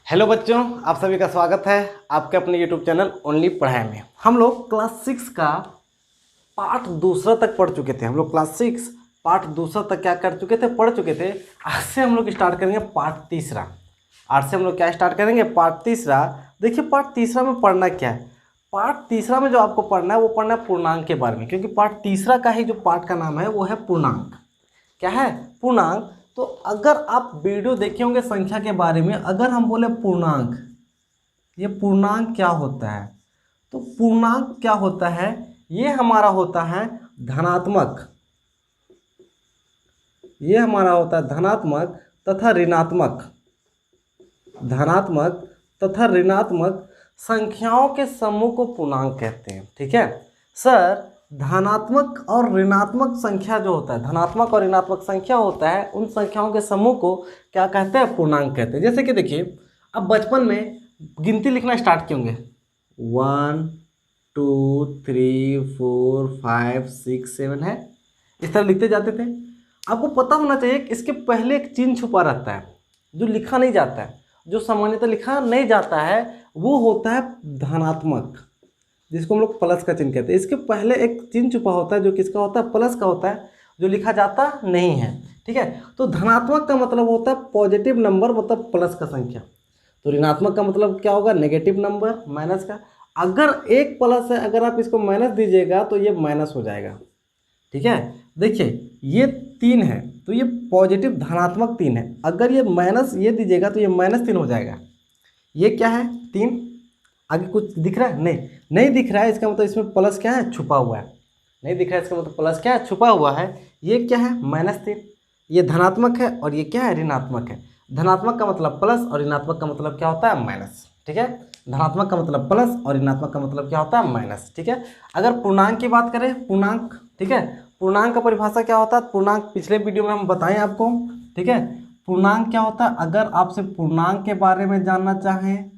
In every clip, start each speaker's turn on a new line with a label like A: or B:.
A: Hello बच्चों, आप सभी का स्वागत है आपके अपने यूट्यूब चैनल ओनली पढ़ाई में। हम लोग क्लास 6 का पार्ट दूसरा तक पढ़ चुके थे। हम लोग क्लास 6 पार्ट दूसरा तक क्या कर चुके थे, पढ़ चुके थे। आज से हम लोग स्टार्ट करेंगे पार्ट तीसरा। आज से हम लोग क्या स्टार्ट करेंगे, पार्ट तीसरा। देखिए पार्ट तीसरा में पढ़ना क्या है। पार्ट तीसरा में जो आपको पढ़ना है वो पढ़ना है पूर्णांक के बारे में, क्योंकि पार्ट तीसरा का ही जो पार्ट का नाम है वो है पूर्णांक। क्या है? पूर्णांक। तो अगर आप वीडियो देखे होंगे संख्या के बारे में, अगर हम बोले पूर्णांक, ये पूर्णांक क्या होता है, तो पूर्णांक क्या होता है, ये हमारा होता है धनात्मक। ये हमारा होता है धनात्मक तथा ऋणात्मक। धनात्मक तथा ऋणात्मक संख्याओं के समूह को पूर्णांक कहते हैं। ठीक है सर, धनात्मक और ऋणात्मक संख्या जो होता है, धनात्मक और ऋणात्मक संख्या होता है, उन संख्याओं के समूह को क्या कहते हैं, पूर्णांक कहते हैं। जैसे कि देखिए, अब बचपन में गिनती लिखना स्टार्ट किए होंगे, 1 2 3 4 5 6 7 है, इस तरह लिखते जाते थे। आपको पता होना चाहिए कि इसके पहले एक चिन्ह छुपा रहता है जो लिखा नहीं जाता है, जो सामान्यतः लिखा नहीं जाता है, वो होता है धनात्मक, जिसको हम लोग प्लस का चिन्ह कहते हैं। इसके पहले एक चिन्ह छुपा होता है जो किसका होता है, प्लस का होता है, जो लिखा जाता नहीं है। ठीक है, तो धनात्मक का मतलब होता है पॉजिटिव नंबर, मतलब प्लस का संख्या। तो ऋणात्मक का मतलब क्या होगा, नेगेटिव नंबर, माइनस का। अगर एक प्लस है, अगर आप इसको माइनस दीजिएगा तो ये माइनस हो जाएगा। ठीक है, देखिए ये 3 है तो ये पॉजिटिव धनात्मक 3 है। अगर ये माइनस ये दीजिएगा तो ये -3 हो जाएगा। ये क्या है, 3। आगे कुछ दिख रहा है? नहीं दिख रहा है, इसका मतलब इसमें प्लस क्या है, छुपा हुआ है। नहीं दिख रहा है, इसका मतलब प्लस क्या है, छुपा हुआ है। ये क्या है, -3। ये धनात्मक है और ये क्या है, ऋणात्मक है। धनात्मक का मतलब प्लस और ऋणात्मक का मतलब क्या होता है, माइनस। ठीक है, धनात्मक का मतलब प्लस और ऋणात्मक का मतलब क्या होता है, माइनस। ठीक है, अगर पूर्णांक की बात करें, पूर्णांक, ठीक है, पूर्णांक का परिभाषा क्या होता है, पूर्णांक पिछले वीडियो में हम बताएं आपको। ठीक है, पूर्णांक क्या होता है, अगर आपसे पूर्णांक के बारे में जानना चाहें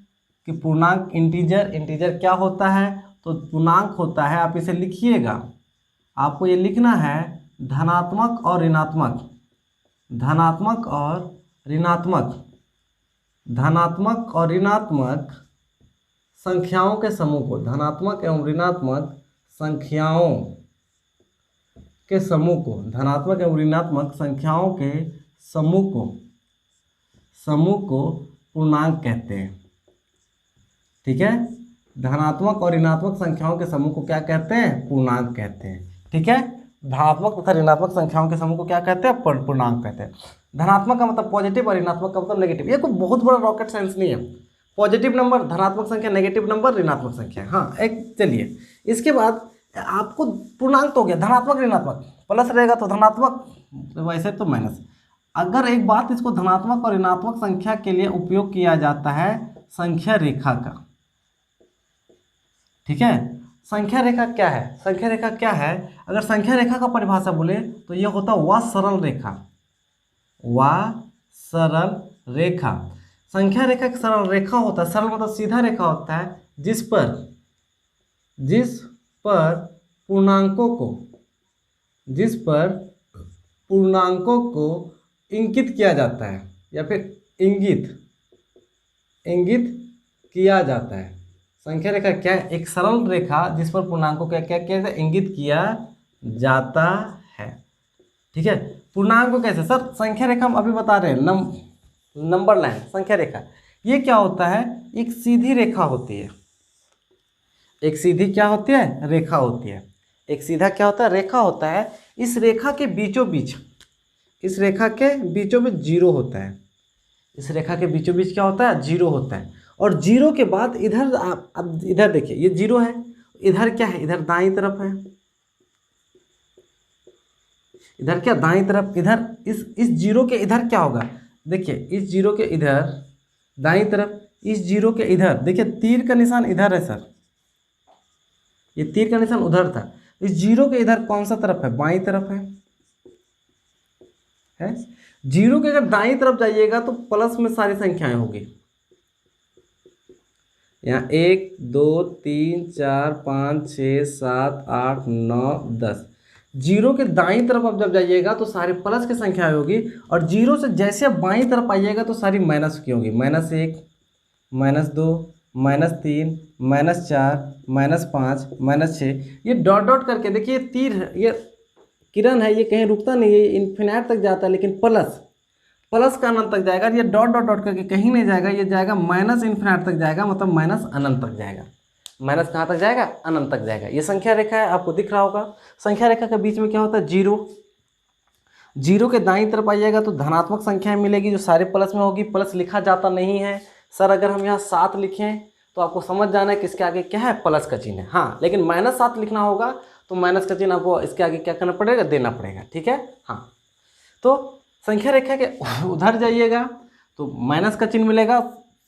A: कि पूर्णांक इंटीजर क्या होता है, तो पूर्णांक होता है, आप इसे लिखिएगा, आपको ये लिखना है धनात्मक और ऋणात्मक, धनात्मक और ऋणात्मक, धनात्मक और ऋणात्मक संख्याओं के समूह को, धनात्मक एवं ऋणात्मक संख्याओं के समूह को, धनात्मक एवं ऋणात्मक संख्याओं के समूह को पूर्णांक कहते हैं। ठीक है, धनात्मक और ऋणात्मक संख्याओं के समूह को क्या कहते हैं, पूर्णांक कहते हैं। ठीक है, धनात्मक तथा ऋणात्मक संख्याओं के समूह को क्या कहते हैं, पूर्णांक कहते हैं। धनात्मक का मतलब पॉजिटिव और ऋणात्मक का मतलब नेगेटिव। ये कोई बहुत बड़ा रॉकेट साइंस नहीं है। पॉजिटिव नंबर धनात्मक संख्या, नेगेटिव नंबर ऋणात्मक संख्या। हाँ, एक चलिए, इसके बाद आपको पूर्णांक तो हो गया, धनात्मक ऋणात्मक, प्लस रहेगा तो धनात्मक, वैसे तो माइनस। अगर एक बात, इसको धनात्मक और ऋणात्मक संख्या के लिए उपयोग किया जाता है संख्या रेखा का। ठीक है, संख्या रेखा क्या है, संख्या रेखा क्या है, अगर संख्या रेखा का परिभाषा बोले तो ये होता है वह सरल रेखा, वह सरल रेखा। संख्या रेखा एक सरल रेखा होता है, सरल मतलब सीधा रेखा होता है, जिस पर पूर्णांकों को इंगित किया जाता है, या फिर इंगित किया जाता है। संख्या रेखा क्या है, एक सरल रेखा जिस पर पूर्णांकों को क्या किया जाता है, इंगित किया जाता है। ठीक है, पूर्णांक को कैसे, सर संख्या रेखा हम अभी बता रहे हैं, नंबर लाइन संख्या रेखा, ये क्या होता है, एक सीधी रेखा होती है। एक सीधी क्या होती है, रेखा होती है। एक सीधा क्या होता है, रेखा होता है। इस रेखा के बीचों बीच, इस रेखा के बीचों बीच जीरो होता है। इस रेखा के बीचों बीच क्या होता है, जीरो होता है। और जीरो के बाद इधर, अब इधर देखिए, ये जीरो है, इधर क्या है, इधर दाईं तरफ है, इधर क्या, दाईं तरफ। इधर इस जीरो के इधर क्या होगा, देखिए इस जीरो के इधर दाईं तरफ, इस जीरो के इधर देखिए तीर का निशान इधर है सर, ये तीर का निशान उधर था। इस जीरो के इधर कौन सा तरफ है, बाईं तरफ है। जीरो के अगर दाईं तरफ जाइएगा तो प्लस में सारी संख्याएं होगी, यहाँ 1 2 3 4 5 6 7 8 9 10। जीरो के दाईं तरफ आप जब जाइएगा तो सारी प्लस की संख्या होगी, और जीरो से जैसे आप बाईं तरफ आइएगा तो सारी माइनस की होगी, -1 -2, -3, -4, -5, -6। ये डॉट डॉट करके देखिए, तीर है, ये किरण है, ये कहीं रुकता नहीं है, ये इन्फिनाइट तक जाता है, लेकिन प्लस प्लस का अनंत तक जाएगा। ये डॉट डॉट डॉट करके कहीं नहीं जाएगा, ये जाएगा माइनस इन्फिनाइट तक जाएगा, मतलब माइनस अनंत तक जाएगा। माइनस कहाँ तक जाएगा? अनंत तक जाएगा। ये संख्या रेखा है, आपको दिख रहा होगा। संख्या रेखा के बीच में क्या होता है? जीरो। जीरो के दाईं तरफ आइएगा तो धनात्मक संख्याएं मिलेगी जो सारे प्लस में होगी। प्लस लिखा जाता नहीं है सर, अगर हम यहाँ 7 लिखें तो आपको समझ जाना है कि इसके आगे क्या है? प्लस का चिन्ह है। हाँ, लेकिन -7 लिखना होगा तो माइनस का चिन्ह आपको इसके आगे क्या करना पड़ेगा? देना पड़ेगा। ठीक है। हाँ, तो संख्या रेखा के उधर जाइएगा तो माइनस का चिन्ह मिलेगा,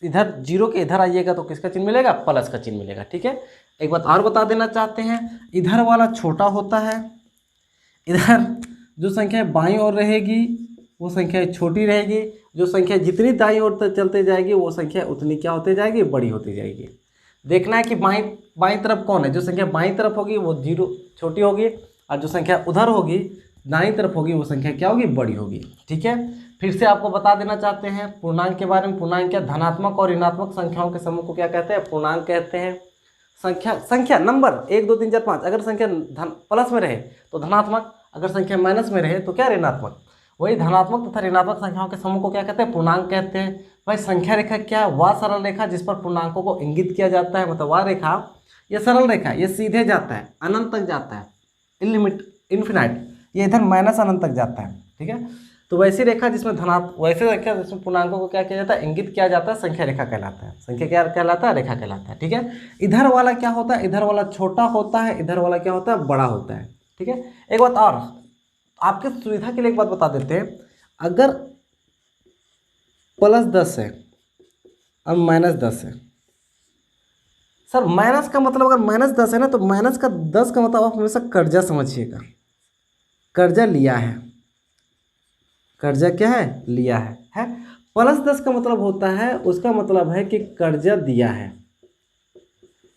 A: इधर जीरो के इधर आइएगा तो किसका चिन्ह मिलेगा? प्लस का चिन्ह मिलेगा। ठीक है। एक बात और बता देना चाहते हैं, इधर वाला छोटा होता है, इधर जो संख्या बाईं ओर रहेगी वो संख्या छोटी रहेगी, जो संख्या जितनी दाईं ओर तक चलते जाएगी वो संख्या उतनी क्या होती जाएगी? बड़ी होती जाएगी। देखना है कि बाईं तरफ कौन है। जो संख्या बाईं तरफ होगी वो जीरो छोटी होगी, और जो संख्या उधर होगी दाईं तरफ होगी वो संख्या क्या होगी? बड़ी होगी। ठीक है। फिर से आपको बता देना चाहते हैं पूर्णांक के बारे में। पूर्णांक क्या? धनात्मक और ऋणात्मक संख्याओं के समूह को क्या कहते हैं? पूर्णांक कहते हैं। संख्या नंबर 1 2 3 4 5, अगर संख्या प्लस में रहे तो धनात्मक, अगर संख्या माइनस में रहे तो क्या? ऋणात्मक। वही धनात्मक तथा ऋणात्मक संख्याओं के समूह को क्या कहते हैं? पूर्णांक कहते हैं। भाई संख्या रेखा क्या है? वह सरल रेखा जिस पर पूर्णांकों को इंगित किया जाता है, मतलब वह रेखा, ये सरल रेखा, ये सीधे जाता है, अनंत तक जाता है, इनफिनाइट, ये इधर माइनस अनंत तक जाता है। ठीक है। तो वैसी रेखा जिसमें वैसे रेखा जिसमें पूर्णांकों को क्या किया जाता है? इंगित किया जाता है, संख्या रेखा कहलाता है। संख्या क्या कहलाता है? रेखा कहलाता है। ठीक है। इधर वाला क्या होता है? इधर वाला छोटा होता है, इधर वाला क्या होता है? बड़ा होता है। ठीक है। एक बात और आपके सुविधा के लिए एक बात बता देते हैं, अगर +10 है और -10 है, सर माइनस का मतलब अगर -10 है ना तो माइनस का 10 का मतलब आप हमेशा कर्जा समझिएगा। कर्जा लिया है, कर्जा क्या है? लिया है। +10 का मतलब होता है, उसका मतलब है कि कर्जा दिया है।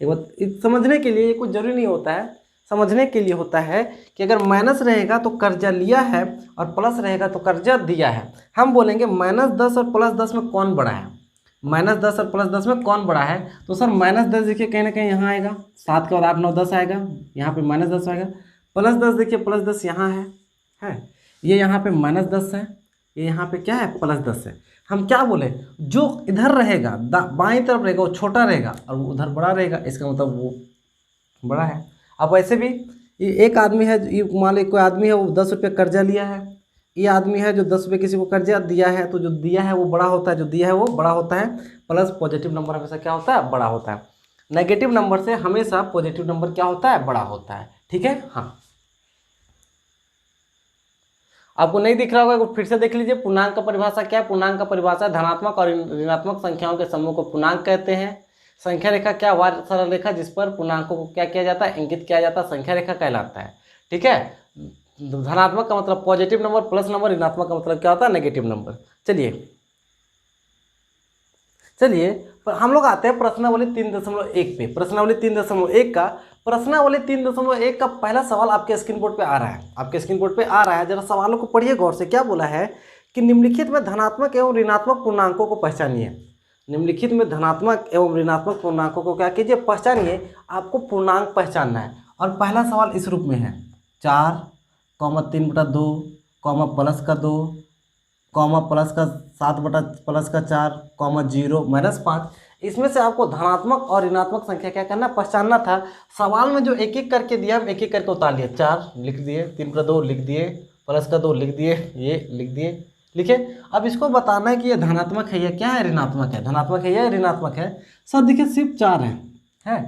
A: एक बात समझने के लिए, ये कुछ जरूरी नहीं होता है, समझने के लिए होता है कि अगर माइनस रहेगा तो कर्जा लिया है और प्लस रहेगा तो कर्जा दिया है। हम बोलेंगे -10 और +10 में कौन बड़ा है? -10 और +10 में कौन बड़ा है? तो सर -10 देखिए कहीं ना कहीं यहाँ आएगा, 7 के बाद 8 9 10 आएगा, यहाँ पे -10 आएगा। +10 देखिए, +10 यहाँ है, ये यहाँ पे -10 है, ये यहाँ पे क्या है? +10 है। हम क्या बोले? जो इधर रहेगा बाईं तरफ रहेगा वो छोटा रहेगा और वो उधर बड़ा रहेगा, इसका मतलब वो बड़ा है। अब वैसे भी ये एक आदमी है, ये मान लो कोई आदमी है, वो 10 रुपये कर्जा लिया है, ये आदमी है जो 10 रुपये किसी को कर्जा दिया है, तो जो दिया है वो बड़ा होता है, जो दिया है वो बड़ा होता है। प्लस पॉजिटिव नंबर हमेशा क्या होता है? बड़ा होता है। नेगेटिव नंबर से हमेशा पॉजिटिव नंबर क्या होता है? बड़ा होता है। ठीक है। हाँ, आपको नहीं दिख रहा होगा, फिर से देख लीजिए। पूर्णांक का परिभाषा क्या है? पूर्णांक का परिभाषा धनात्मक और ऋणात्मक संख्याओं के समूह को पूर्णांक कहते हैं। संख्या रेखा क्या? वह सरल रेखा जिस पर पूर्णांकों को क्या किया जाता है? इंगित किया जाता है, संख्या रेखा कहलाता है। ठीक है। धनात्मक का मतलब पॉजिटिव नंबर, प्लस नंबर, ऋणात्मक का मतलब क्या होता है? Negative number. चलिए पर हम लोग आते हैं प्रश्नावली 3.1 पे। प्रश्नावली 3.1 का प्रश्नावली 3.1 का पहला सवाल आपके स्क्रीन बोर्ड पे आ रहा है, आपके स्क्रीन बोर्ड पे आ रहा है। जरा सवालों को पढ़िए गौर से। क्या बोला है कि निम्नलिखित में धनात्मक एवं ऋणात्मक पूर्णांकों को पहचानिए। निम्नलिखित में धनात्मक एवं ऋणात्मक पूर्णांकों को क्या कीजिए? पहचानिए। आपको पूर्णांक पहचानना है। और पहला सवाल इस रूप में है, 4, 3/2, प्लस का 2, प्लस का 7/+4, 0 -5। इसमें से आपको धनात्मक और ऋणात्मक संख्या क्या करना? पहचानना था। सवाल में जो एक एक करके दिया, हम एक एक करके उतार लिए। 4 लिख दिए, 3/2 लिख दिए, प्लस का 2 लिख दिए, ये लिख दिए, लिखे। अब इसको बताना है कि ये धनात्मक है या क्या है? ऋणात्मक है। धनात्मक है या ऋणात्मक है? सर देखिए सिर्फ 4 है।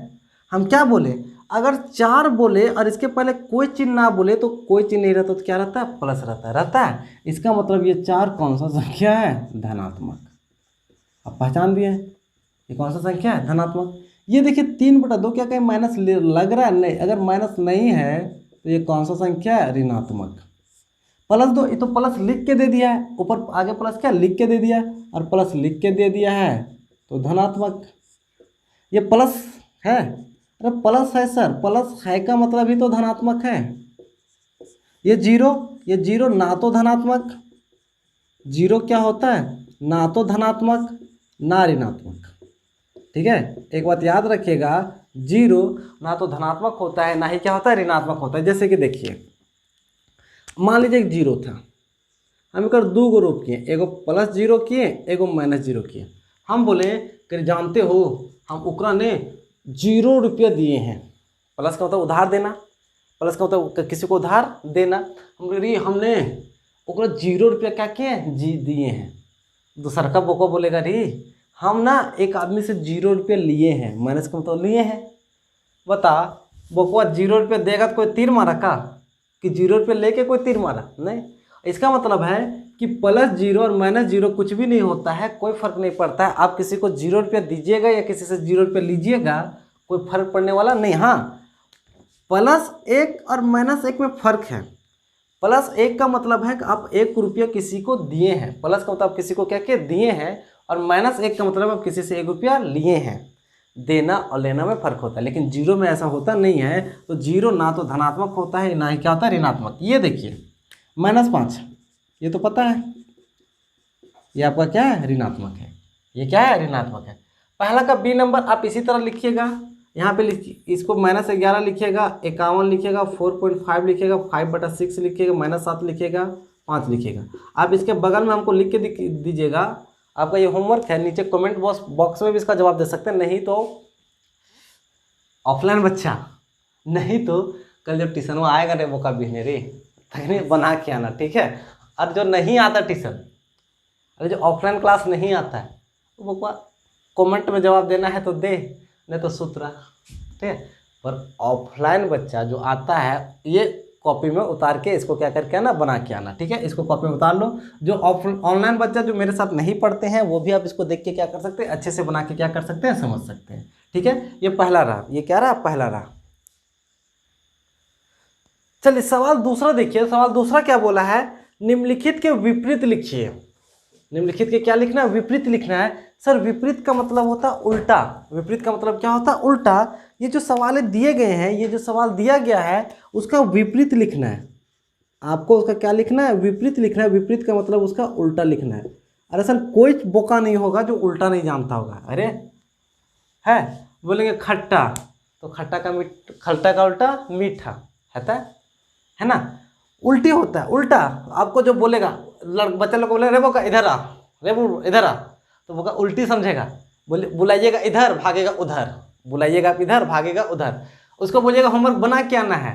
A: हम क्या बोले? अगर 4 बोले और इसके पहले कोई चिन्ह ना बोले तो कोई चिन्ह नहीं रहता तो क्या रहता है? प्लस रहता है। इसका मतलब ये 4 कौन सा संख्या है? धनात्मक। अब पहचान दिए ये कौन सा संख्या है? धनात्मक। ये देखिए 3/2 क्या कहीं माइनस लग रहा है? नहीं। अगर माइनस नहीं है तो ये कौन सा संख्या है? ऋणात्मक। +2, ये तो प्लस लिख के दे दिया है, ऊपर आगे प्लस क्या लिख के दे दिया है, और प्लस लिख के दे दिया है तो धनात्मक। ये प्लस है, अरे प्लस है सर, प्लस है का मतलब ही तो धनात्मक है। ये जीरो ना तो धनात्मक, जीरो क्या होता है? ना तो धनात्मक ना ऋणात्मक। ठीक है, एक बात याद रखिएगा, जीरो ना तो धनात्मक होता है ना ही क्या होता है ऋणात्मक होता है। जैसे कि देखिए, मान लीजिए एक जीरो था, हम कर दो गो रूप किए, एगो प्लस जीरो किए, एगो माइनस जीरो किए। हम बोले कि जानते हो हम ओकरा ने 0 रुपया दिए हैं। प्लस का मतलब उधार देना, प्लस का मतलब किसी को उधार देना। हमने ओकरा 0 रुपया क्या किए जी दिए हैं। दूसरा का बोको बोलेगा री हम ना एक आदमी से 0 रुपया लिए हैं, माइनस का मतलब लिए हैं। बता बोकुआ 0 रुपया देगा तो कोई तीर मारा का, कि 0 रुपया लेके कोई तीर मारा नहीं। इसका मतलब है कि प्लस जीरो और माइनस जीरो कुछ भी नहीं होता है, कोई फर्क नहीं पड़ता है। आप किसी को 0 रुपया दीजिएगा या किसी से 0 रुपया लीजिएगा, कोई फर्क पड़ने वाला नहीं। हाँ, +1 और -1 में फ़र्क है। +1 का मतलब है कि आप 1 रुपया किसी को दिए हैं, प्लस का मतलब आप किसी को क्या क्या दिए हैं, और -1 का मतलब आप किसी से 1 रुपया लिए हैं। देना और लेना में फ़र्क होता है, लेकिन जीरो में ऐसा होता नहीं है। तो जीरो ना तो धनात्मक होता है ना ही क्या होता है ऋणात्मक। ये देखिए -5, ये तो पता है ये आपका क्या है ऋणात्मक है, ये क्या है ऋणात्मक है। पहला का बी नंबर आप इसी तरह लिखिएगा, यहाँ पे लिखिए, इसको -11 लिखिएगा, 51 लिखिएगा, 4.5 लिखिएगा, 5/6 लिखिएगा, -7 लिखिएगा, 5 लिखिएगा। आप इसके बगल में हमको लिख के दीजिएगा। आपका ये होमवर्क है, नीचे कमेंट बॉक्स में भी इसका जवाब दे सकते हैं, नहीं तो ऑफलाइन बच्चा, नहीं तो कल जब ट्यूशन में आएगा रे मौका बिहने रे तखने बना के आना, ठीक है। और जो नहीं आता ट्यूशन, अरे जो ऑफलाइन क्लास नहीं आता है वो कमेंट में जवाब देना है तो दे, नहीं तो सूत्रा, ठीक है। पर ऑफलाइन बच्चा जो आता है ये कॉपी में उतार के इसको क्या करके आना, बना के आना, ठीक है। इसको कॉपी में उतार लो। जो ऑनलाइन बच्चा जो मेरे साथ नहीं पढ़ते हैं वो भी आप इसको देख के क्या कर सकते हैं, अच्छे से बना के क्या कर सकते हैं, समझ सकते हैं, ठीक है। ये पहला रहा, ये क्या रहा, पहला रहा। चलिए सवाल दूसरा देखिए। सवाल दूसरा क्या बोला है, निम्नलिखित के विपरीत लिखिए। निम्नलिखित के क्या लिखना है, विपरीत लिखना है। सर विपरीत का मतलब होता है उल्टा, विपरीत का मतलब क्या होता है, उल्टा। ये जो सवाल दिए गए हैं, ये जो सवाल दिया गया है उसका विपरीत लिखना है आपको। उसका क्या लिखना है, विपरीत लिखना है। विपरीत का मतलब उसका उल्टा लिखना है। अरे सर कोई बोका नहीं होगा जो उल्टा नहीं जानता होगा। अरे है, बोलेंगे खट्टा, तो खट्टा का उल्टा मीठा है ना, उल्टी होता है उल्टा। आपको जो बोलेगा बच्चा लोग को बोले रे बोका इधर आ, रे इधर आ, तो बोका उल्टी समझेगा। बुलाइएगा इधर भागेगा उधर, बुलाइएगा आप इधर भागेगा उधर। उसको बोलिएगा होमवर्क बना के आना है,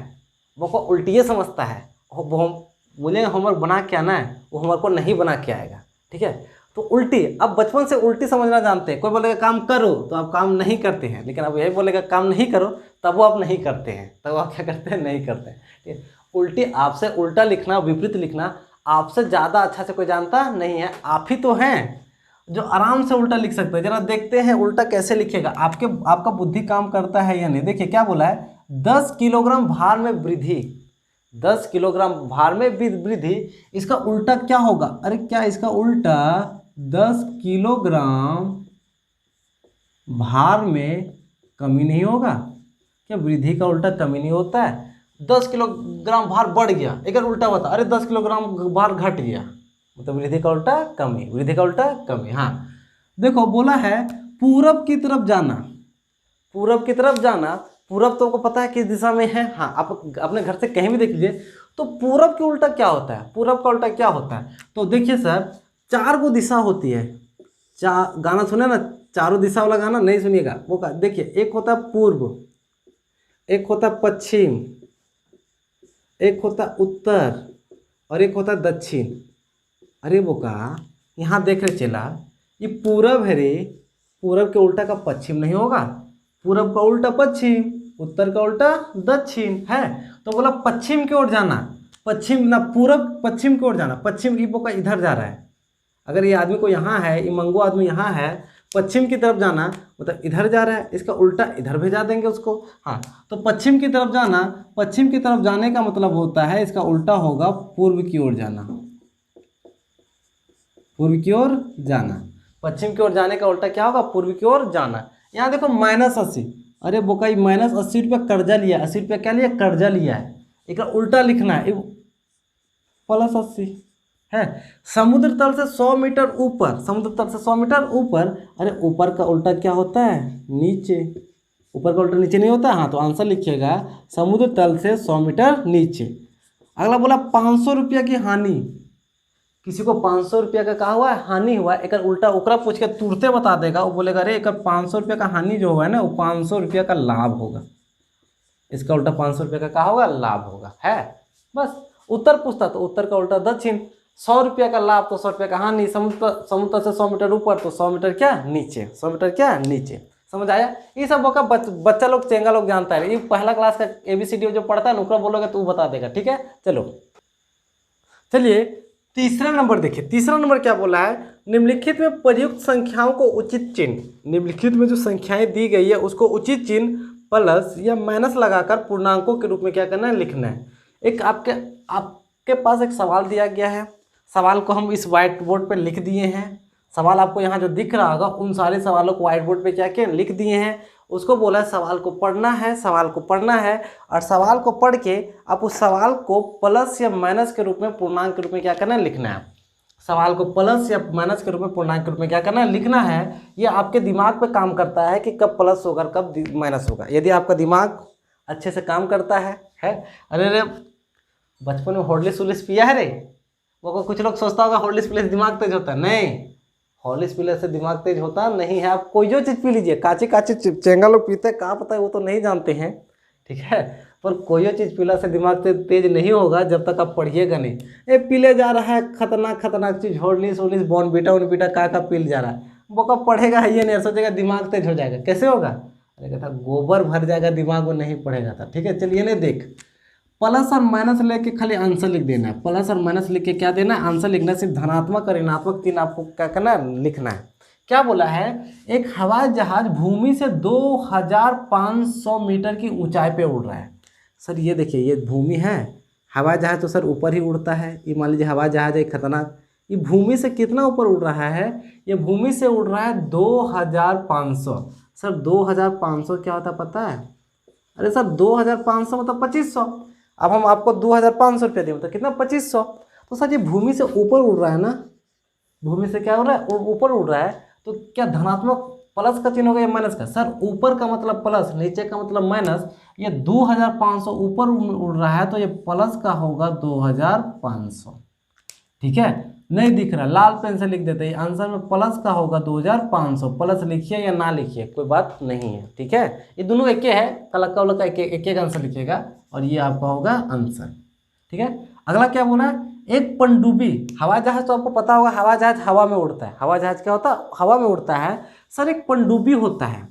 A: वो को उल्टी समझता है। बोलिएगा होमवर्क बना के आना है, वो होमवर्क को नहीं बना के आएगा, ठीक है। तो उल्टी, अब बचपन से उल्टी समझना जानते हैं। कोई बोलेगा काम करो तो आप काम नहीं करते हैं, लेकिन अब यही बोलेगा काम नहीं करो तब वो आप नहीं करते हैं, तब आप क्या करते हैं, नहीं करते हैं, ठीक है। उल्टी आपसे उल्टा लिखना, विपरीत लिखना आपसे ज़्यादा अच्छा से कोई जानता नहीं है। आप ही तो हैं जो आराम से उल्टा लिख सकते हैं। जरा देखते हैं उल्टा कैसे लिखेगा। आपका बुद्धि काम करता है या नहीं। देखिए क्या बोला है, 10 किलोग्राम भार में वृद्धि, 10 किलोग्राम भार में वृद्धि। इसका उल्टा क्या होगा, अरे क्या इसका उल्टा 10 किलोग्राम भार में कमी नहीं होगा क्या। वृद्धि का उल्टा कमी नहीं होता है। 10 किलोग्राम भार बढ़ गया, एक उल्टा बता, अरे 10 किलोग्राम भार घट गया, मतलब वृद्धि का उल्टा कमी, वृद्धि का उल्टा कमी। हाँ देखो बोला है पूरब की तरफ जाना, पूरब की तरफ जाना। पूरब तो आपको पता है किस दिशा में है। हाँ आप अपने घर से कहीं भी देख लीजिए तो पूरब के उल्टा क्या होता है, पूरब का उल्टा क्या होता है। तो देखिए सर 4 गो दिशा होती है। गाना सुने ना, चारों दिशा वाला गाना नहीं सुनिएगा वो का। देखिए एक होता है पूर्व, एक होता है पश्चिम, एक होता है उत्तर और एक होता है दक्षिण। अरे बोका यहाँ देख रहे चला, ये पूरब है रे, पूरब के उल्टा का पश्चिम नहीं होगा, पूरब का उल्टा पश्चिम, उत्तर का उल्टा दक्षिण है। तो बोला पश्चिम की ओर जाना, पश्चिम ना पूरब पश्चिम की ओर जाना। पश्चिम ये बोका इधर जा रहा है, अगर ये आदमी को यहाँ है, ये मंगो आदमी यहाँ है, पश्चिम की तरफ जाना मतलब इधर जा रहा है, इसका उल्टा इधर भेजा देंगे उसको। हाँ तो पश्चिम की तरफ जाना, पश्चिम की तरफ जाने का मतलब होता है इसका उल्टा होगा पूर्व की ओर जाना, पूर्व की ओर जाना। पश्चिम की ओर जाने का उल्टा क्या होगा, पूर्व की ओर जाना। यहाँ देखो -80, अरे बोकाई -80 रुपया कर्जा लिया, 80 रुपया क्या लिया, कर्जा लिया है। एक उल्टा लिखना है +80, है। समुद्र तल से 100 मीटर ऊपर, समुद्र तल से 100 मीटर ऊपर, अरे ऊपर का उल्टा क्या होता है? नीचे। ऊपर का उल्टा नीचे नहीं होता। हाँ, तो आंसर लिखिएगा समुद्र तल से 100 मीटर नीचे। अगला बोला 500 रुपया की हानि। किसी को 500 रुपया का कहा हुआ है हानि हुआ है, एक उल्टा ओकरा पूछ के तुरंते बता देगा। वो बोलेगा अरे एक 500 रुपया का हानि जो हुआ है ना, वो 500 रुपया का लाभ होगा। इसका उल्टा 500 रुपये का कहा होगा लाभ होगा, है। बस उत्तर पूछता तो उत्तर का उल्टा दक्षिण। 100 रुपये का लाभ तो 100 रुपये का हानि। समुद्र से 100 मीटर ऊपर तो 100 मीटर क्या नीचे, 100 मीटर क्या नीचे। समझ आया? ये सब का बच्चा लोग चेंगा लोग जानता है। ये पहला क्लास का ABCD जो पढ़ता है ना, उसका बोलोगे तो वो बता देगा। ठीक है, चलो चलिए तीसरा नंबर देखिए। तीसरा नंबर क्या बोला है? निम्नलिखित में प्रयुक्त संख्याओं को उचित चिन्ह, निम्नलिखित में जो संख्याएं दी गई है उसको उचित चिन्ह प्लस या माइनस लगाकर पूर्णांकों के रूप में क्या करना है? लिखना है। एक आपके पास एक सवाल दिया गया है। सवाल को हम इस व्हाइट बोर्ड पे लिख दिए हैं। सवाल आपको यहाँ जो दिख रहा होगा उन सारे सवालों को व्हाइट बोर्ड पे क्या किया? लिख दिए हैं। उसको बोला है सवाल को पढ़ना है, सवाल को पढ़ना है, और सवाल को पढ़ के आप उस सवाल को प्लस या माइनस के रूप में पूर्णांक के रूप में क्या करना है? लिखना है। सवाल को प्लस या माइनस के रूप में पूर्णांक के रूप में क्या करना है? लिखना है। ये आपके दिमाग पे काम करता है कि कब प्लस होगा कब माइनस होगा। यदि आपका दिमाग अच्छे से काम करता है। अरे बचपन में हॉर्लिक्स वॉर्लिक्स पिया है रे? वो कुछ लोग सोचता होगा हॉर्लिक्स पीने से दिमाग तेज होता है। नहीं, हॉर्लिक्स पीने से दिमाग तेज होता नहीं है। आप कोई जो चीज़ पी लीजिए, काची काची चेंगा लोग पीते हैं, कहाँ पता है वो तो नहीं जानते हैं। ठीक है, पर कोई चीज़ पीला से दिमाग तेज नहीं होगा जब तक आप पढ़िएगा नहीं। ये पीले जा रहा है खतरनाक खतरनाक चीज़, हॉर्लिक्स वॉर्लिक्स बॉर्नवीटा उनवीटा का पील जा रहा है, वो कब पढ़ेगा ये नहीं सोचेगा दिमाग तेज हो जाएगा। कैसे होगा? अरे कहता गोबर भर जाएगा दिमाग, वो नहीं पढ़ेगा था। ठीक है, चलिए नहीं देख, प्लस और माइनस लेके खाली आंसर लिख देना है। प्लस और माइनस लिख के क्या देना है? आंसर लिखना है। सिर्फ धनात्मक और ऋणात्मक तीन आपको क्या करना है? लिखना है। क्या बोला है? एक हवाई जहाज भूमि से 2500 मीटर की ऊंचाई पे उड़ रहा है। सर ये देखिए, ये भूमि है, हवाई जहाज तो सर ऊपर ही उड़ता है। ये मान लीजिए हवाई जहाज है खतरनाक, ये भूमि से कितना ऊपर उड़ रहा है? ये भूमि से उड़ रहा है 2500। सर 2500 क्या होता है पता है? अरे सर 2500 मतलब 2500। अब हम आपको 2500 रुपया दें तो कितना? 2500। तो सर ये भूमि से ऊपर उड़ रहा है ना, भूमि से क्या हो रहा है? ऊपर उड़ रहा है। तो क्या धनात्मक प्लस का चिन्ह होगा या माइनस का? सर ऊपर का मतलब प्लस, नीचे का मतलब माइनस। ये 2500 ऊपर उड़ रहा है तो ये प्लस का होगा 2500। ठीक है, नहीं दिख रहा, लाल पेन से लिख देते हैं। आंसर में प्लस का होगा 2500। प्लस लिखिए या ना लिखिए कोई बात नहीं है। ठीक है, ये दोनों एक है, कलक का उलक का एक आंसर लिखिएगा और ये आपका होगा आंसर। ठीक है, अगला क्या बोला? एक पनडुब्बी हवाई जहाज, तो आपको पता होगा हवाई जहाज हवा में उड़ता है। हवाई जहाज क्या होता है? हवा में उड़ता है। सर एक पनडुब्बी होता है।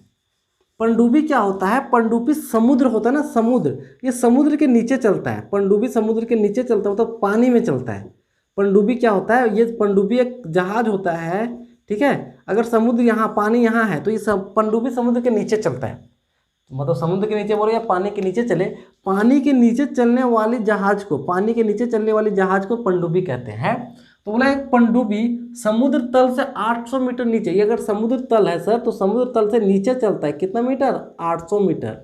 A: पनडुब्बी क्या होता है? पनडुब्बी समुद्र होता है ना, समुद्र, ये समुद्र के नीचे चलता है। पनडुब्बी समुद्र के नीचे चलता है मतलब पानी में चलता है। पनडुब्बी क्या होता है? ये पनडुब्बी एक जहाज होता है। ठीक है, अगर समुद्र यहाँ पानी यहाँ है तो ये पनडुब्बी समुद्र के नीचे चलता है। मतलब समुद्र के नीचे बोलो या पानी के नीचे चले, पानी के नीचे चलने वाली जहाज को, पानी के नीचे चलने वाली जहाज को पनडुब्बी कहते हैं। तो बोला एक पनडुब्बी समुद्र तल से 800 मीटर नीचे, ये अगर समुद्र तल है सर तो समुद्र तल से नीचे चलता है कितना मीटर? 800 मीटर।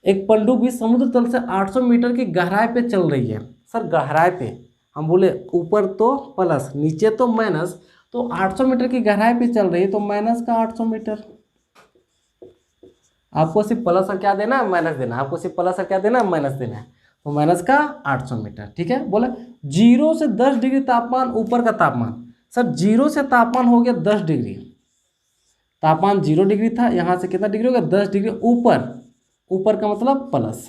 A: एक पनडुब्बी समुद्र तल से 800 मीटर की गहराई पे चल रही है। सर गहराई पे हम बोले ऊपर तो प्लस नीचे तो माइनस, तो 800 मीटर की गहराई पे चल रही है तो माइनस का 800 मीटर। आपको सिर्फ प्लस का क्या देना है? माइनस देना है। आपको सिर्फ प्लस का क्या देना है? माइनस देना है। तो माइनस का 800 मीटर। ठीक है, बोले 0 से 10 डिग्री तापमान, ऊपर का तापमान। सर 0 से तापमान हो गया 10 डिग्री, तापमान 0 डिग्री था, यहाँ से कितना डिग्री हो गया? 10 डिग्री ऊपर। ऊपर का मतलब प्लस,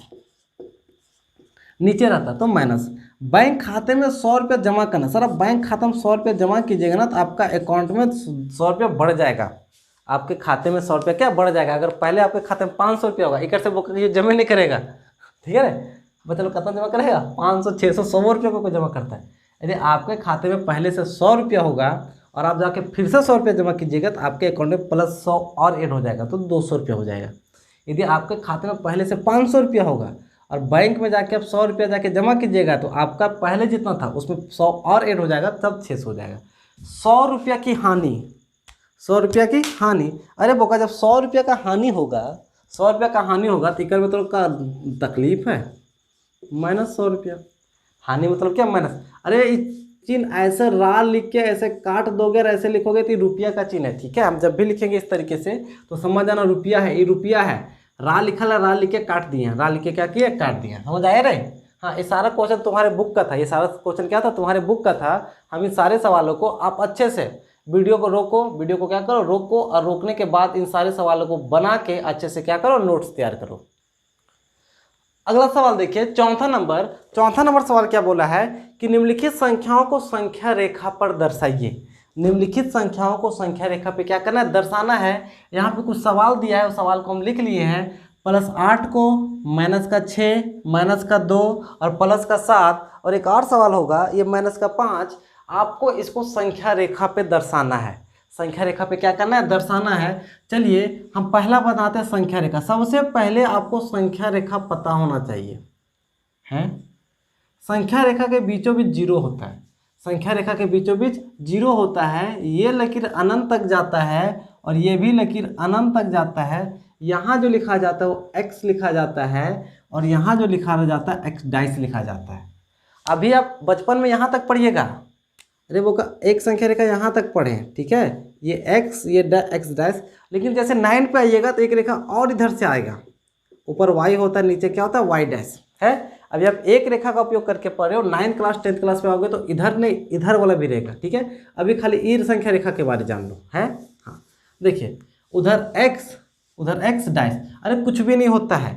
A: नीचे रहता तो माइनस। बैंक खाते में 100 रुपया जमा करना। सर अब बैंक खाते में 100 रुपया जमा कीजिएगा ना तो आपका अकाउंट में 100 रुपया बढ़ जाएगा। आपके खाते में 100 रुपया क्या बढ़ जाएगा? अगर पहले आपके खाते में 500 रुपया होगा, इकर से वो ये जमा नहीं करेगा। ठीक है ना, मतलब कितना जमा करेगा? 500, 600, 100 रुपये को जमा करता है। यदि आपके खाते में पहले से 100 रुपया होगा और आप जाके फिर से 100 रुपया जमा कीजिएगा तो आपके अकाउंट में प्लस 100 और ऐड हो जाएगा तो 200 रुपया हो जाएगा। यदि आपके खाते में पहले से 500 रुपया होगा और बैंक में जाके आप 100 रुपया जाके जमा कीजिएगा तो आपका पहले जितना था उसमें 100 और ऐड हो जाएगा तब 600 हो जाएगा। 100 रुपया की हानि, 100 रुपया की हानि। अरे बोका, जब 100 रुपया का हानि होगा, 100 रुपया का हानि होगा तो इकर मतलब का तकलीफ है, -100 रुपया। हानि मतलब क्या? माइनस। अरे चिन्ह ऐसे रा लिख के ऐसे काट दोगे और ऐसे लिखोगे तो ये रुपया का चिन्ह है, ठीक है। हम जब भी लिखेंगे इस तरीके से तो समझ जाना रुपया है, ये रुपया है। रा लिखा है, रा लिख के काट दिए, रा लिख के क्या किया, काट दिया। समझ आए रे? हाँ, ये सारा क्वेश्चन तुम्हारे बुक का था, ये सारा क्वेश्चन क्या था, तुम्हारे बुक का था। हम इन सारे सवालों को आप अच्छे से वीडियो को रोको, वीडियो को क्या करो, रोको, और रोकने के बाद इन सारे सवालों को बना के अच्छे से क्या करो, नोट्स तैयार करो। अगला सवाल देखिए, चौथा नंबर सवाल क्या बोला है कि निम्नलिखित संख्याओं को संख्या रेखा पर दर्शाइए। निम्नलिखित संख्याओं को संख्या रेखा पे क्या करना है, दर्शाना है। यहाँ पे कुछ सवाल दिया है, उस सवाल को हम लिख लिए हैं। +8 को -6, -2 और +7, और एक और सवाल होगा ये -5। आपको इसको संख्या रेखा पे दर्शाना है। संख्या रेखा पे क्या करना है, दर्शाना है। चलिए हम पहला बनाते हैं संख्या रेखा। सबसे पहले आपको संख्या रेखा पता होना चाहिए है। संख्या रेखा के बीचों बीच 0 होता है। संख्या रेखा के बीचों बीच 0 होता है। ये लकीर अनंत तक जाता है और ये भी लकीर अनंत तक जाता है। यहाँ जो लिखा जाता है वो x लिखा जाता है और यहाँ जो लिखा जाता है x' लिखा जाता है। अभी आप बचपन में यहाँ तक पढ़िएगा, अरे वो का एक संख्या रेखा यहाँ तक पढ़ें, ठीक है, ये x, ये x'। लेकिन जैसे 9 पे आइएगा तो एक रेखा और इधर से आएगा, ऊपर y होता है, नीचे क्या होता है, y' है। अभी आप एक रेखा का उपयोग करके पढ़ रहे हो, 9th क्लास 10th क्लास में आओगे तो इधर नहीं, इधर वाला भी रहेगा, ठीक है। अभी खाली ई संख्या रेखा के बारे जान लो, है। हाँ देखिए, उधर x, उधर x', अरे कुछ भी नहीं होता है।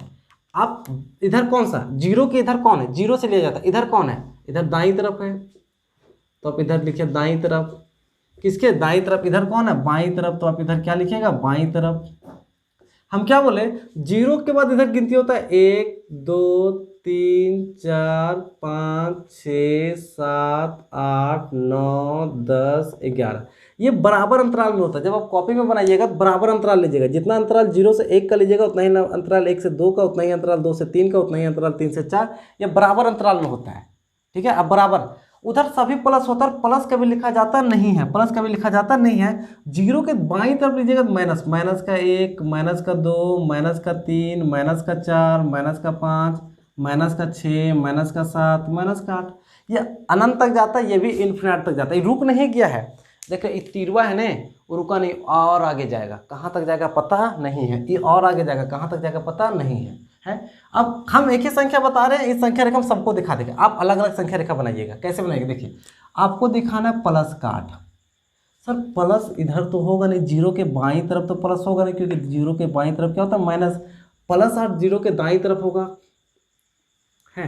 A: आप इधर कौन सा 0 के इधर कौन है, 0 से लिया जाता है, इधर कौन है, इधर दाईं तरफ है, तो आप इधर लिखिए दाईं तरफ। किसके दाईं तरफ, इधर कौन है, बाईं तरफ, तो आप इधर क्या लिखिएगा, बाईं तरफ। हम क्या बोले, 0 के बाद इधर गिनती होता है 1 2 3 4 5 6 7 8 9 10 11। ये बराबर अंतराल में होता है। जब आप कॉपी में बनाइएगा तो बराबर अंतराल लीजिएगा। जितना अंतराल 0 से 1 का लीजिएगा उतना ही अंतराल 1 से 2 का, उतना ही अंतराल 2 से 3 का, उतना ही अंतराल 3 से 4। ये बराबर अंतराल में होता है, ठीक है। अब बराबर उधर सभी प्लस होता है, प्लस कभी लिखा जाता नहीं है, प्लस कभी लिखा जाता नहीं है। 0 के बाईं तरफ लीजिएगा माइनस, -1, -2, -3, -4, -5, -6, -7, -8। ये अनंत तक जाता है, ये भी इन्फिनिट तक जाता है। ये रुक नहीं गया है, देखिए ये तिरवा है ना, वो रुका नहीं, और आगे जाएगा। कहाँ तक जाएगा पता नहीं है, ये और आगे जाएगा, कहाँ तक जाएगा पता नहीं है। अब हम एक ही संख्या बता रहे हैं, इस संख्या रेखा हम सबको दिखा देंगे। आप अलग अलग संख्या रेखा बनाइएगा। कैसे बनाइएगा, देखिए आपको दिखाना है +8। सर प्लस इधर तो होगा नहीं, 0 के बाईं तरफ तो प्लस होगा नहीं, क्योंकि 0 के बाईं तरफ क्या होता है, माइनस। +8 0 के दाईं तरफ होगा, है,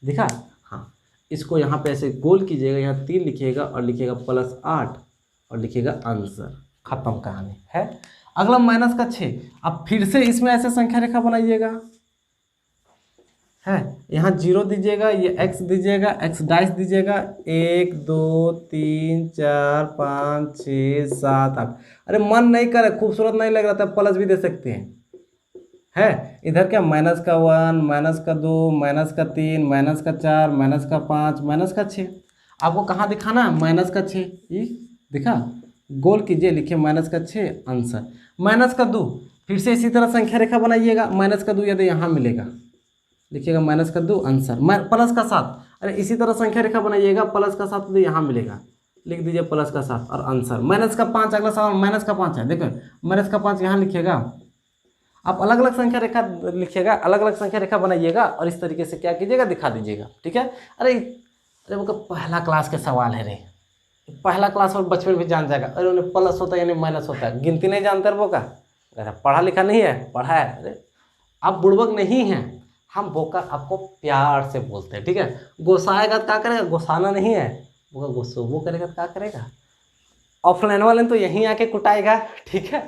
A: दिखा। हाँ, इसको यहाँ पे ऐसे गोल कीजिएगा, यहाँ 3 लिखिएगा और लिखिएगा +8 और लिखिएगा आंसर, खत्म कहानी है। अगला -6। अब फिर से इसमें ऐसे संख्या रेखा बनाइएगा, है। यहाँ 0 दीजिएगा, ये x दीजिएगा, x' दीजिएगा, 1 2 3 4 5 6 7 8। अरे मन नहीं करे, खूबसूरत नहीं लग रहा था, प्लस भी दे सकते हैं, है। इधर क्या -1, -2, -3, -4, -5, -6। आपको कहाँ दिखाना है, -6, ये दिखा, गोल कीजिए, लिखिए -6 आंसर। -2 फिर से इसी तरह संख्या रेखा बनाइएगा। -2 यदि यहाँ मिलेगा, लिखिएगा -2 आंसर। +7, अरे इसी तरह संख्या रेखा बनाइएगा, +7 यदि यहाँ मिलेगा, लिख दीजिए +7 और आंसर। -5 अगला सवाल -5 है, देखो -5 यहाँ लिखिएगा। आप अलग अलग संख्या रेखा लिखिएगा, अलग अलग संख्या रेखा बनाइएगा और इस तरीके से क्या कीजिएगा, दिखा दीजिएगा, ठीक है। अरे वो का पहला क्लास के सवाल है रे, पहला क्लास और बचपन भी जान जाएगा। अरे उन्हें प्लस होता है यानी माइनस होता है, गिनती नहीं जानते वो का, पढ़ा लिखा नहीं है, पढ़ा है। अरे आप बुड़बक नहीं हैं, हम बोका आपको प्यार से बोलते हैं, ठीक है। गोसाएगा तो क्या करेगा, गोसाना नहीं है, वो गुस्सो वो करेगा तो क्या करेगा, ऑफलाइन वाले तो यहीं आके कुटाएगा, ठीक है।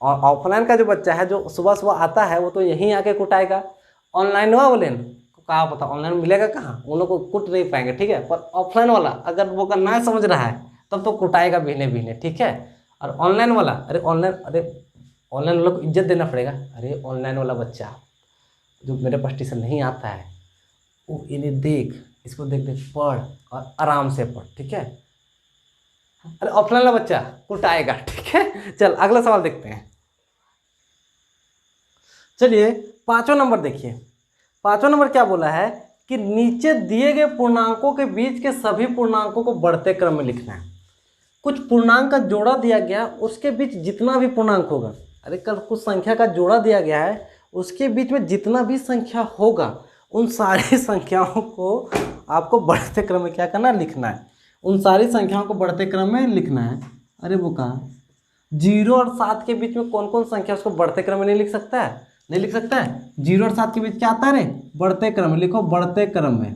A: और ऑफलाइन का जो बच्चा है जो सुबह सुबह आता है वो तो यहीं आके कुटाएगा। ऑनलाइन वाले कहाँ पता ऑनलाइन मिलेगा कहाँ, उन लोग को कुट नहीं पाएंगे, ठीक है। पर ऑफलाइन वाला अगर वो का ना समझ रहा है तब तो कुटाएगा बीने बीने, ठीक है। और ऑनलाइन वाला, अरे ऑनलाइन वाला को इज्जत देना पड़ेगा। अरे ऑनलाइन वाला बच्चा जो मेरे पास ट्यूशन नहीं आता है वो इन्हें देख, इसको देख देख पढ़ और आराम से पढ़, ठीक है। अरे ऑफलाइन वाला बच्चा कुटाएगा, ठीक है। चल अगला सवाल देखते हैं। चलिए 5वां नंबर देखिए, 5वां नंबर क्या बोला है कि नीचे दिए गए पूर्णांकों के बीच के सभी पूर्णांकों को बढ़ते क्रम में लिखना है। कुछ पूर्णांक का जोड़ा दिया गया, उसके बीच जितना भी पूर्णांक होगा, अरे कल कुछ संख्या का जोड़ा दिया गया है, उसके बीच में जितना भी संख्या होगा उन सारी संख्याओं को आपको बढ़ते क्रम में क्या करना है, लिखना है। उन सारी संख्याओं को बढ़ते क्रम में लिखना है। अरे वो कहा 0 और 7 के बीच में कौन कौन संख्या उसको बढ़ते क्रम में नहीं लिख सकता है, नहीं लिख सकता है। 0 और 7 के बीच क्या आता है रे, बढ़ते क्रम में। लिखो बढ़ते क्रम में,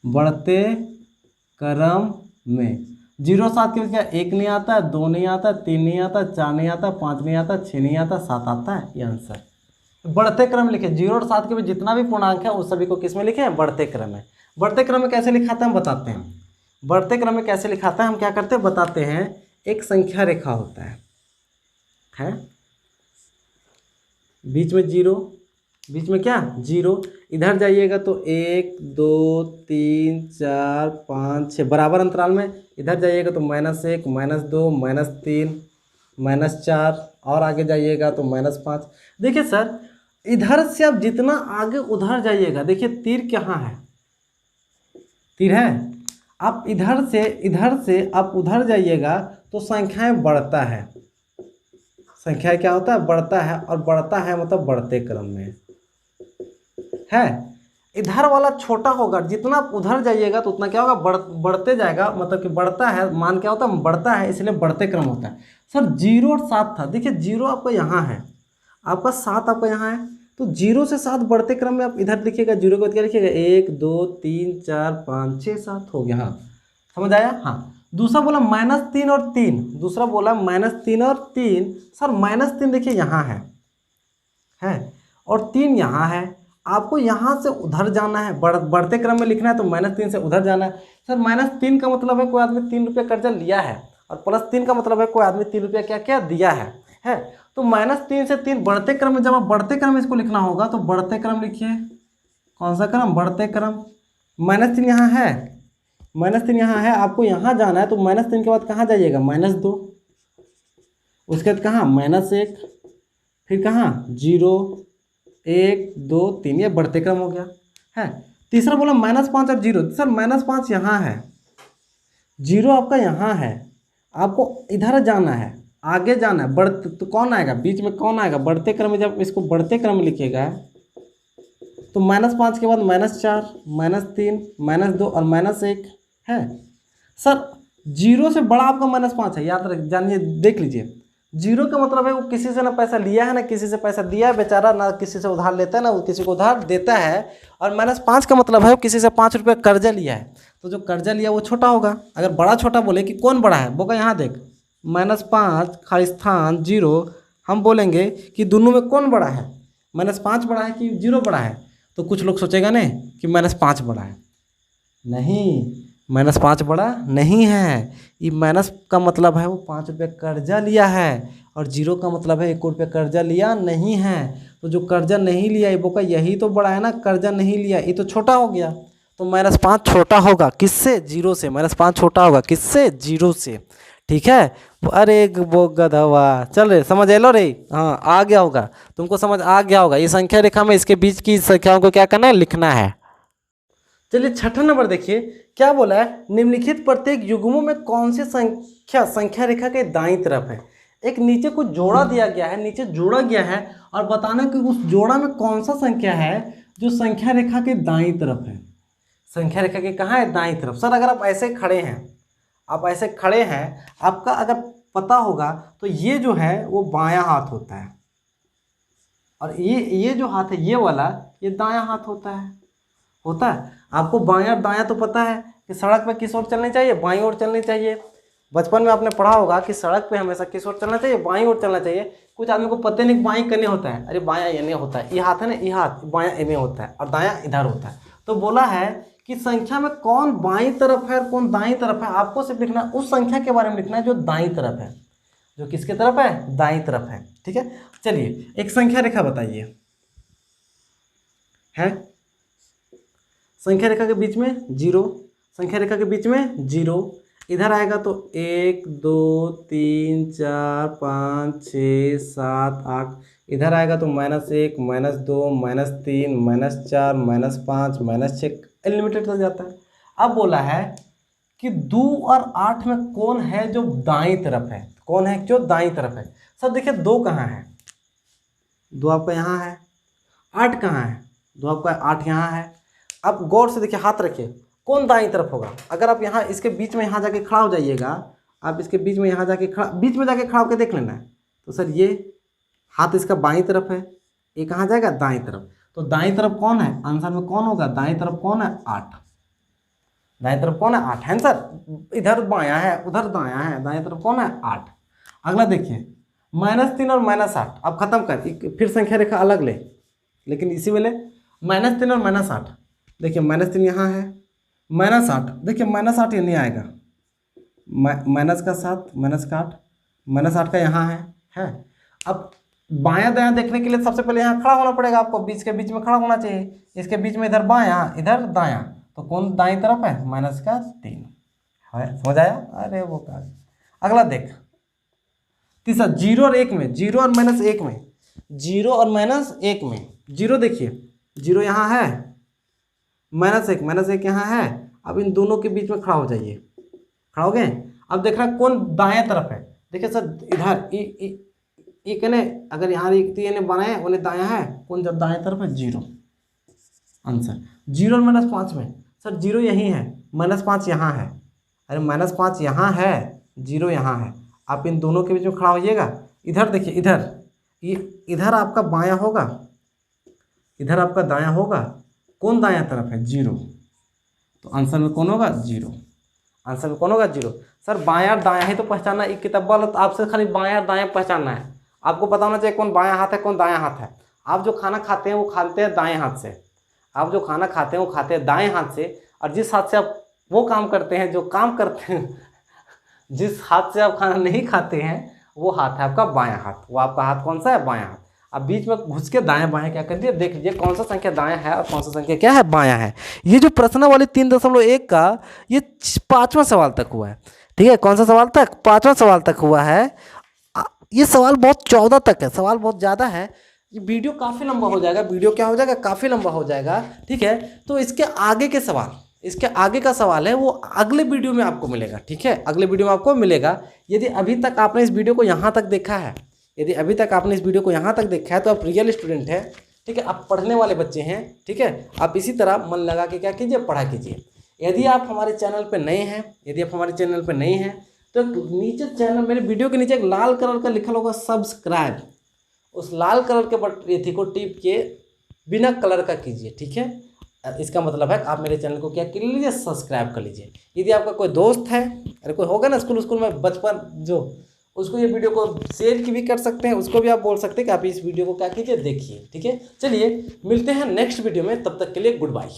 A: बढ़ते क्रम में। 0 और 7 के बीच क्या 1 नहीं आता, 2 नहीं आता, 3 नहीं आता, 4 नहीं आता, 5 नहीं आता, 6 नहीं आता, 7 आता है। ये आंसर बढ़ते क्रम में लिखे। 0 और 7 के बीच जितना भी पूर्णांक है उस सभी को किस में लिखे हैं, बढ़ते क्रम में। बढ़ते क्रम में कैसे लिखाते हैं हम बताते हैं। बढ़ते क्रम में कैसे लिखाते हैं हम क्या करते हैं बताते हैं। एक संख्या रेखा होता है बीच में 0, बीच में क्या 0, इधर जाइएगा तो 1 2 3 4 5 6 बराबर अंतराल में, इधर जाइएगा तो -1 -2 -3 -4 और आगे जाइएगा तो -5। देखिए सर इधर से आप जितना आगे उधर जाइएगा, देखिए तीर कहाँ है, तीर है। आप इधर से आप उधर जाइएगा तो संख्याएं बढ़ता है, संख्या क्या होता है, बढ़ता है। और बढ़ता है मतलब बढ़ते क्रम में है। इधर वाला छोटा होगा, जितना आप उधर जाइएगा तो उतना क्या होगा, बढ़ते जाएगा। मतलब कि बढ़ता है, मान क्या होता है, बढ़ता है, इसलिए बढ़ते क्रम होता है। सर 0 और 7 था, देखिए 0 आपका यहाँ है, आपका 7 आपका यहाँ है, तो 0 से 7 बढ़ते क्रम में आप इधर लिखिएगा। 0 के बाद क्या लिखिएगा 1 2 3 4 5 6 7 हो गया। हाँ समझ आया। हाँ दूसरा बोला -3 और 3, दूसरा बोला -3 और 3। सर -3 देखिए यहाँ है और 3 यहाँ है। आपको यहाँ से उधर जाना है, बढ़ते क्रम में लिखना है तो -3 से उधर जाना है। सर -3 का मतलब है कोई आदमी 3 रुपये कर्जा लिया है, और +3 का मतलब है कोई आदमी 3 रुपया क्या क्या दिया है। तो -3 से 3 बढ़ते क्रम में, जब आप बढ़ते क्रम में इसको लिखना होगा तो बढ़ते क्रम लिखिए। कौन सा क्रम, बढ़ते क्रम। -3 यहाँ है, -3 यहाँ है, आपको यहाँ जाना है तो -3 के बाद कहाँ जाइएगा, -2, उसके बाद कहाँ -1, फिर कहाँ 0 1 2 3, ये बढ़ते क्रम हो गया है। तीसरा बोला -5 और 0। सर -5 यहाँ है, 0 आपका यहाँ है, आपको इधर जाना है, आगे जाना है। बढ़ते तो कौन आएगा बीच में, कौन आएगा बढ़ते क्रम में। जब इसको बढ़ते क्रम में लिखिएगा तो -5 के बाद -4 -3 -2 और -1 है। सर 0 से बड़ा आपका -5 है, याद रख जानिए, देख लीजिए। 0 का मतलब है वो किसी से ना पैसा लिया है ना किसी से पैसा दिया है, बेचारा ना किसी से उधार लेता है ना वो किसी को उधार देता है। और -5 का मतलब है वो किसी से 5 रुपये कर्जा लिया है, तो जो कर्जा लिया वो छोटा होगा। अगर बड़ा छोटा बोले कि कौन बड़ा है, बोगा यहाँ देख -5 खाली स्थान 0, हम बोलेंगे कि दोनों में कौन बड़ा है, -5 बड़ा है कि 0 बड़ा है। तो कुछ लोग सोचेगा नहीं कि -5 बड़ा है, नहीं -5 बड़ा नहीं है। ये माइनस का मतलब है वो 5 रुपये कर्जा लिया है, और 0 का मतलब है 1 रुपये कर्जा लिया नहीं है। तो जो कर्जा नहीं लिया ये बोका यही तो बड़ा है ना, कर्जा नहीं लिया ये तो छोटा हो गया। तो -5 छोटा होगा किससे, 0 से। -5 छोटा होगा किससे, 0 से। ठीक है। अरे वो गधवा, चल रे समझ लो रे, हाँ आ गया होगा तुमको, समझ आ गया होगा। ये संख्या रेखा में इसके बीच की संख्याओं को क्या करना है, लिखना है। चलिए 6ठा नंबर देखिए क्या बोला है, निम्नलिखित प्रत्येक युग्मों में कौन सी संख्या रेखा के दाईं तरफ है। एक नीचे कुछ जोड़ा दिया गया है, नीचे जोड़ा गया है, और बताना कि उस जोड़ा में कौन सा संख्या है जो संख्या रेखा के दाईं तरफ है। संख्या रेखा के कहाँ है, दाईं तरफ। सर अगर आप ऐसे खड़े हैं, आप ऐसे खड़े हैं, आपका अगर पता होगा तो ये जो है वो बायां हाथ होता है, और ये जो हाथ है ये वाला, ये दायां हाथ होता है। आपको बायां और दायां तो पता है कि सड़क पे किस ओर चलनी चाहिए, बाईं ओर चलनी चाहिए। बचपन में आपने पढ़ा होगा कि सड़क पे हमेशा किस ओर चलना चाहिए, बाईं ओर चलना चाहिए। कुछ आदमी को पता नहीं बाईं करने होता है, अरे बायां एने होता है, ये हाथ है ना, ये हाथ बायां एने होता है और दायां इधर होता है। तो बोला है कि संख्या में कौन बाईं तरफ है और कौन दाईं तरफ है। आपको सिर्फ लिखना है उस संख्या के बारे में लिखना है जो दाईं तरफ है, जो किसके तरफ है, दाईं तरफ है। ठीक है। चलिए एक संख्या रेखा बताइए, है संख्या रेखा के बीच में 0, संख्या रेखा के बीच में 0, इधर आएगा तो 1 2 3 4 5 6 7 8, इधर आएगा तो -1, -2, -3, -4, -5, -6 अनलिमिटेड तक जाता है। अब बोला है कि 2 और 8 में कौन है जो दाईं तरफ है, कौन है जो दाईं तरफ है। सर देखिए 2 कहाँ है, 2 आपका यहाँ है, 8 कहाँ है, 2 आपका 8 यहाँ है। अब गौर से देखिए, हाथ रखिए, कौन दाईं तरफ होगा। अगर आप यहाँ इसके बीच में यहाँ जाके खड़ा हो जाइएगा, आप इसके बीच में यहाँ जाके बीच में जाके खड़ा होकर देख लेना है, तो सर ये हाथ इसका बाईं तरफ है, ये कहाँ जाएगा, दाईं तरफ। तो दाईं तरफ कौन है, आंसर में कौन होगा, दाईं तरफ कौन है, 8। दाईं तरफ कौन है, 8 है सर। इधर बायां है, उधर दायां है, दाईं तरफ कौन है, 8। अगला देखिए -3 और -8, अब खत्म कर, फिर संख्या रेखा अलग ले, लेकिन इसी वाले -3 और -8। देखिए -3 यहाँ है, -8 देखिए, -8 ये नहीं आएगा, माइनस का 7, -8, -8 का यहाँ है। अब बायां दायां देखने के लिए सबसे पहले यहाँ खड़ा होना पड़ेगा आपको, बीच के बीच में खड़ा होना चाहिए। इसके बीच में इधर बायां, इधर दायां, तो कौन दाईं तरफ है, -3 है, हो जाया। अरे वो का अगला देख, तीसरा 0 और 1 में, 0 और -1 में, 0 और -1 में, 0 देखिए, 0 यहाँ है, -1 यहाँ है। अब इन दोनों के बीच में खड़ा हो जाइए, खड़ा हो गए। अब देख रहे हैं कौन दाएं तरफ है। देखिए सर इधर ये कहने, अगर यहाँ ये बनाए उन्हें दायां है, कौन जब दाएं तरफ है, 0 आंसर। 0 और -5 में, सर 0 यहीं है, -5 यहाँ है। अरे -5 यहाँ है, 0 यहाँ है। आप इन दोनों के बीच में खड़ा होइएगा। इधर देखिए, इधर आपका बायां होगा, इधर आपका दायां होगा, कौन दायां तरफ है, 0। तो आंसर में कौन होगा, 0। आंसर में कौन होगा, 0। सर बायां दायां ही तो पहचानना, एक किताब वाला तो आपसे खाली बायां दायां पहचानना है। आपको पता होना चाहिए कौन बायां हाथ है, कौन दायां हाथ है। आप जो खाना खाते हैं वो खाते हैं दाएं हाथ से, आप जो खाना खाते हैं वो खाते हैं दाएं हाथ से, और जिस हाथ से आप वो काम करते हैं जो काम करते हैं जिस हाथ से आप खाना नहीं खाते हैं वो हाथ है आपका बायां हाथ। वो आपका हाथ कौन सा है, बायां हाथ। अब बीच में घुस के दाएं बाएं क्या कर दिए, देख लीजिए कौन सा संख्या दायां है और कौन सा संख्या क्या है, बायां है। ये जो प्रश्न वाली 3.1 का ये 5वां सवाल तक हुआ है, ठीक है। कौन सा सवाल तक, 5वां सवाल तक हुआ है। ये सवाल बहुत 14 तक है, सवाल बहुत ज़्यादा है। ये वीडियो काफ़ी लंबा हो जाएगा, वीडियो क्या हो जाएगा, काफ़ी लंबा हो जाएगा, ठीक है। तो इसके आगे के सवाल, इसके आगे का सवाल है वो अगले वीडियो में आपको मिलेगा, ठीक है। अगले वीडियो में आपको मिलेगा। यदि अभी तक आपने इस वीडियो को यहाँ तक देखा है, यदि अभी तक आपने इस वीडियो को यहाँ तक देखा है तो आप रियल स्टूडेंट हैं, ठीक है। आप पढ़ने वाले बच्चे हैं, ठीक है। आप इसी तरह मन लगा के क्या कीजिए, पढ़ा कीजिए। यदि आप हमारे चैनल पर नए हैं, यदि आप हमारे चैनल पर नए हैं तो नीचे चैनल, मेरे वीडियो के नीचे एक लाल कलर का लिखा होगा सब्सक्राइब, उस लाल कलर के बटन को टिप के बिना कलर का कीजिए, ठीक है। इसका मतलब है कि आप मेरे चैनल को क्या कर लीजिए, सब्सक्राइब कर लीजिए। यदि आपका कोई दोस्त है, अरे कोई होगा ना स्कूल में बचपन जो, उसको ये वीडियो को शेयर की भी कर सकते हैं, उसको भी आप बोल सकते हैं कि आप इस वीडियो को क्या कीजिए, देखिए, ठीक है। चलिए मिलते हैं नेक्स्ट वीडियो में, तब तक के लिए गुड बाय।